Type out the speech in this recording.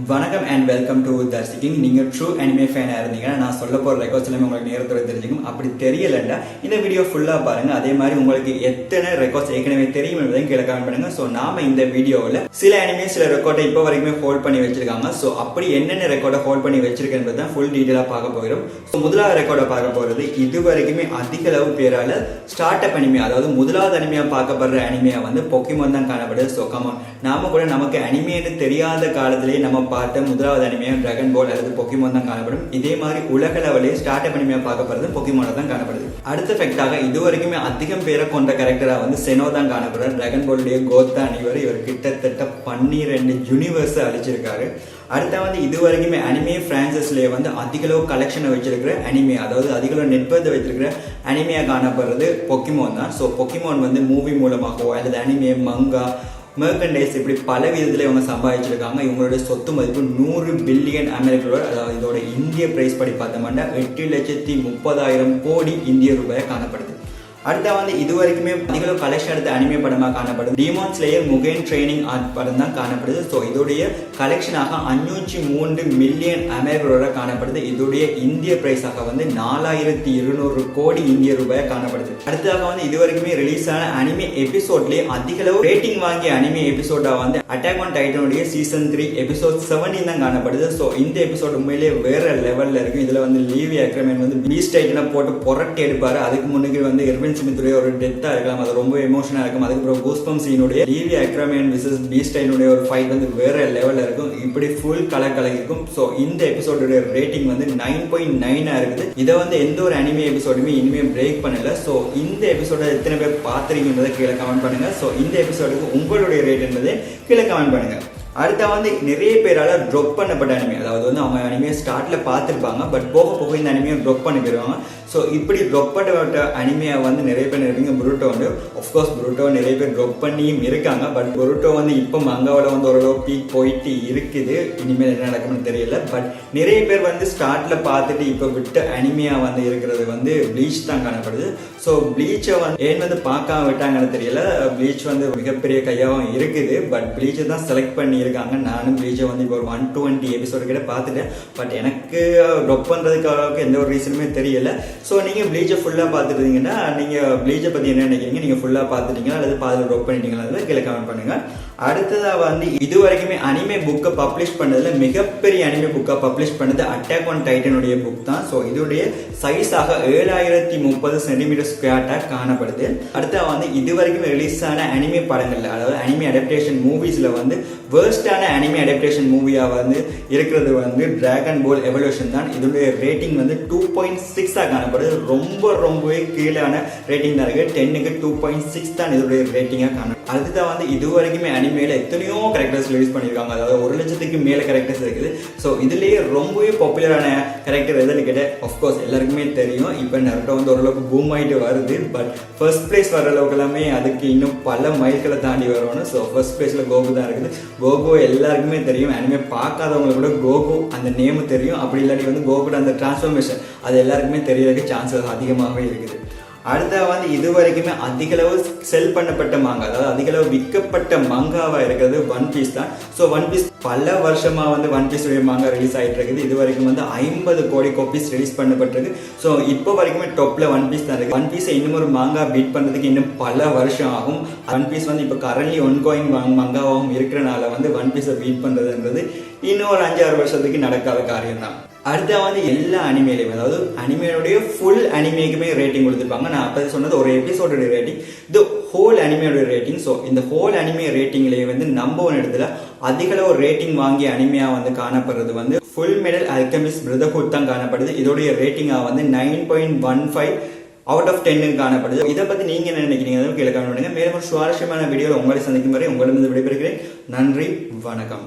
வணக்கம் and welcome to தர்சிக்கிங். நீங்க true anime ஃபேனா இருந்தீங்கன்னா நான் சொல்ல போற ரெக்கார்ட்ஸ் எல்லாமே உங்களுக்கு நேரத்தோட தெரிஞ்சுக்கும். அப்படி தெரியலன்னா இந்த வீடியோ ஃபுல்லா பாருங்க. அதே மாதிரி உங்களுக்கு எத்தனை ரெக்கார்ட்ஸ் ஏற்கனவே தெரியும் என்பதையும் கீழே கமெண்ட் பண்ணுங்க. ஸோ நாம இந்த வீடியோவில் சில அனிமே சில ரெக்கார்டை இப்போ வரைக்குமே ஹோல்ட் பண்ணி வச்சிருக்காங்க. ஸோ அப்படி என்னென்ன ரெக்கார்டை ஹோல்ட் பண்ணி வச்சிருக்கேன் என்பதை ஃபுல் டீட்டெயிலாக பார்க்க போகிறோம். ஸோ முதலாவது ரெக்கார்டை பார்க்க போகிறது இது வரைக்குமே அதிக அளவு பேரால ஸ்டார்ட் அப் அனிமே, அதாவது முதலாவது அனிமையா பார்க்கப்படுற அனிமையா வந்து பொக்கிமான் தான் காணப்படுது. ஸோ கமான் நாம கூட நமக்கு அனிமேன்னு தெரியாத காலத்திலேயே நம்ம பார்த்த முதலாவது அனிமையா டிராகன் பால் அல்லது பொக்கிமான் தான் காணப்படும். இதே மாதிரி உலக லெவலே ஸ்டார்ட் அப் அனிமையா பார்க்கப்படுறது பொக்கிமான் தான் காணப்படுது. அடுத்த ஃபேக்டாக இது வரைக்குமே அதிகம் பேரை கொண்ட கேரக்டரா வந்து செனோ தான் காணப்படுறார். டிராகன் பாலுடைய கோத்தா இவர் கிட்டத்தட்ட 12 யூனிவர்ஸ் அழிச்சிருக்காரு. அடுத்த வந்து இது வரைக்குமே அனிமே பிரான்சஸ்லேயே வந்து அதிக அளவு கலெக்ஷனை வச்சிருக்கிற அனிமே, அதாவது அதிக அளவு நெட்வொர்க் வச்சிருக்கிற அனிமையா காணப்படுறது பொக்கிமான் தான். ஸோ பொக்கிமான் வந்து மூவி மூலமாகவோ அல்லது அனிமே, மங்கா, மெர்கண்டைஸ் இப்படி பல விதத்தில் இவங்க சம்பாதிச்சிருக்காங்க. இவங்களுடைய சொத்து மதிப்பு 100 பில்லியன் அமெரிக்க டாலர், அதாவது இதோட இந்திய பிரைஸ் படி பார்த்தோம்னா 8,30,000 கோடி இந்திய ரூபாய் காணப்படுது. அடுத்த வந்து இது வரைக்குமே அதிக கலெக்ஷன் எடுத்த அனிமே படமாக காணப்படுது. டீமான் ஸ்லேயர் முகேன் ட்ரைனிங் ஆர்ட் படம் தான் காணப்படுது. ஸோ இதோடைய கலெக்ஷனாக 503 மில்லியன் அமெரிக்க டாலர் காணப்படுது. இதோடைய இந்திய பிரைஸாக வந்து 4,200 கோடி இந்திய ரூபாய் காணப்படுது. அடுத்ததாக வந்து இது வரைக்குமே ரிலீஸ் ஆன அனிமே எபிசோட்லேயே அதிக அளவு ரேட்டிங் வாங்கிய அனிமே எபிசோடா வந்து அட்டாக் ஆன் டைட்டனுடைய சீசன் 3 எபிசோட் 17 தான் காணப்படுது. ஸோ இந்த எபிசோட் உண்மையிலேயே வேற லெவல்ல இருக்கும். இதுல வந்து லீவி அக்ரமேன் வந்து பீஸ்ட் டைட்டனை போட்டு புரட்டி எடுப்பாரு. அதுக்கு முன்னுக்கு வந்து எர்வின் ஸ்மித்துடைய ஒரு டெத்தா இருக்கலாம், அது ரொம்ப எமோஷனா இருக்கும். அதுக்கப்புறம் கூஸ்பம் சீனுடைய லீவி அக்ரமேன் விசஸ் பீஸ்ட் டைட்டனுடைய ஒரு ஃபைட் வந்து வேற லெவல்ல இருக்கும். இப்படி ஃபுல் கலக்கும். ஸோ இந்த எபிசோடுடைய ரேட்டிங் வந்து 9.9 இருக்குது. இதை வந்து எந்த ஒரு அனிமே எபிசோடுமே இனிமே பிரேக் பண்ணல. ஸோ இந்த எபிசோட எத்தனை பேர் பார்த்துருக்கீங்கன்றதை கீழே கமெண்ட் பண்ணுங்க. ஸோ இந்த எபிசோடுக்கு உங்களுடைய ரேட் என்பதை கீழே கமெண்ட் பண்ணுங்க. அடுத்த வந்து நிறைய பேரால ட்ராப் பண்ணப்பட்ட அனிமே, அதாவது வந்து அவங்க அனிமே ஸ்டார்ட்ல பார்த்துருப்பாங்க, பட் போக போக இந்த அனிமையை ட்ராப் பண்ணி போயிருவாங்க. ஸோ இப்படி ட்ராப் பண்ணப்பட்ட அனிமையை வந்து நிறைய பேர் நினைப்பீங்க புருட்டோ வந்து. ஆஃப்கோர்ஸ் புருட்டோ நிறைய பேர் ட்ராப் பண்ணியும் இருக்காங்க. பட் புருட்டோ வந்து இப்போ மங்காவில் வந்து ஓரளவு பீக் போயிட்டு இருக்குது. இனிமேல் என்ன நடக்கும்னு தெரியல. பட் நிறைய பேர் வந்து ஸ்டார்ட்ல பார்த்துட்டு இப்போ விட்ட அனிமையா வந்து இருக்கிறது வந்து ப்ளீச் தான் காணப்படுது. ஸோ ப்ளீச்சை வந்து ஏன் வந்து பார்க்காம விட்டாங்கன்னு தெரியல. ப்ளீச் வந்து மிகப்பெரிய கையாகவும் இருக்குது. பட் ப்ளீச்சை தான் செலக்ட் பண்ணி இருக்காங்க. நானும் ப்ளீச்சை வந்து இப்போ ஒரு 120 எபிசோடு கிட்ட பார்த்துட்டேன். பட் எனக்கு ட்ராப் பண்ணுறதுக்கு அளவுக்கு எந்த ஒரு ரீசனுமே தெரியல. ஸோ நீங்கள் ப்ளீச்சை ஃபுல்லாக பார்த்துட்டீங்கன்னா நீங்கள் ப்ளீச்சை பற்றி என்ன நினைக்கிறீங்க? நீங்கள் ஃபுல்லாக பார்த்துட்டீங்களா அல்லது பாதில் ட்ராப் பண்ணிட்டீங்களா? கீழே கமெண்ட் பண்ணுங்க. அடுத்ததாக வந்து இது வரைக்குமே அனிமே புக்கை பப்ளிஷ் பண்ணதுல மிகப்பெரிய அனிமே புக்கை பப்ளிஷ் பண்ணது அட்டாக் ஆன் டைட்டனுடைய புக் தான். ஸோ இதோடைய சைஸாக 7030 சென்டிமீட்டர் ஸ்கொயர்டாக காணப்படுது. அடுத்த வந்து இது வரைக்கும் ரிலீஸ் ஆன அனிமே படங்கள்ல, அதாவது அனிமே அடாப்டேஷன் மூவிஸ்ல வந்து வேர்ஸ்டான அனிமே அடாப்டேஷன் மூவியா வந்து இருக்கிறது வந்து டிராகன் பால் எவல்யூஷன் தான். இதோடைய ரேட்டிங் வந்து 2.6 காணப்படுது. ரொம்பவே கீழான ரேட்டிங் தான் இருக்கு. 10க்கு 2.6 தான் இதோடைய ரேட்டிங்கா காணும். அடுத்ததான் வந்து இது வரைக்குமே அனிமேல எத்தனையோ கேரக்டர்ஸ் ரிலீஸ் பண்ணியிருக்காங்க. அதாவது 1,00,000க்கு மேல கேரக்டர்ஸ் இருக்குது. ஸோ இதுலேயே ரொம்பவே பாப்புலரான கேரக்டர் எதுன்னு கேட்டால் ஆஃப்கோர்ஸ் எல்லாருக்குமே தெரியும். இப்போ நருட்டோ வந்து ஓரளவுக்கு பூம் ஆகிட்டு வருது. பட் ஃபர்ஸ்ட் பிளேஸ் வர அளவுக்கு எல்லாமே அதுக்கு இன்னும் பல மைல்களை தாண்டி வரணும். ஸோ ஃபர்ஸ்ட் பிளேஸ்ல கோகு தான் இருக்குது. கோகு எல்லாருக்குமே தெரியும். அனிமே பார்க்காதவங்களுக்கு கூட கோகு அந்த நேம் தெரியும். அப்படி இல்லாட்டி வந்து கோகுட அந்த டிரான்ஸ்ஃபர்மேஷன் அது எல்லாருக்குமே தெரியறதுக்கு சான்சஸ் அதிகமாகவே இருக்குது. அடுத்த வந்து இது வரைக்குமே அதிக அளவு செல் பண்ணப்பட்ட மாங்கா, அதாவது அதிக அளவு விற்கப்பட்ட மங்காவா இருக்கிறது ஒன் பீஸ் தான். ஸோ ஒன் பீஸ் பல வருஷமா வந்து ஒன் பீஸ் மாங்கா ரிலீஸ் ஆகிட்டு இருக்குது. இது வரைக்கும் வந்து 50 கோடி காப்பீஸ் ரிலீஸ் பண்ணப்பட்டிருக்கு. ஸோ இப்போ வரைக்குமே டாப்ல ஒன் பீஸ் தான் இருக்கு. ஒன் பீஸை இன்னும் ஒரு மாங்கா பீட் பண்றதுக்கு இன்னும் பல வருஷம் ஆகும். ஒன் பீஸ் வந்து இப்போ கரண்ட்லி ஒன்கோயிங் மங்காவும் இருக்கிறனால வந்து ஒன் பீஸை பீட் பண்றதுன்றது இன்னும் ஒரு 5-6 வருஷத்துக்கு நடக்காத காரியம் தான். அடுத்த வந்து எல்லா அனிமேலையும், அதாவது அனிமேனுடைய ஃபுல் அனிமேக்குமே ரேட்டிங் கொடுத்துருப்பாங்க. நான் அப்போ சொன்னது ஒரு எபிசோடோட ரேட்டிங், இது ஹோல் அனிமேயோட ரேட்டிங். ஸோ இந்த ஹோல் அனிமே ரேட்டிங்லேயே வந்து நம்பர் 1 இடத்துல அதிக அளவு ரேட்டிங் வாங்கிய அனிமையா வந்து காணப்படுறது வந்து ஃபுல் மெடல் அல்கெமிஸ்ட் பிரதர்ஹுட் தான் காணப்படுது. இதோடைய ரேட்டிங்காக வந்து 9.15 அவுட் ஆஃப் 10 காணப்படுது. இதை பத்தி நீங்க என்ன நினைக்கிறீங்க? கீழே கமெண்ட் பண்ணுங்க. மேலும் ஒரு சுவாரஸ்யமான வீடியோவில் உங்களை சந்திக்கும் வரை உங்களிடம் விடைபெறுகிறேன். நன்றி, வணக்கம்.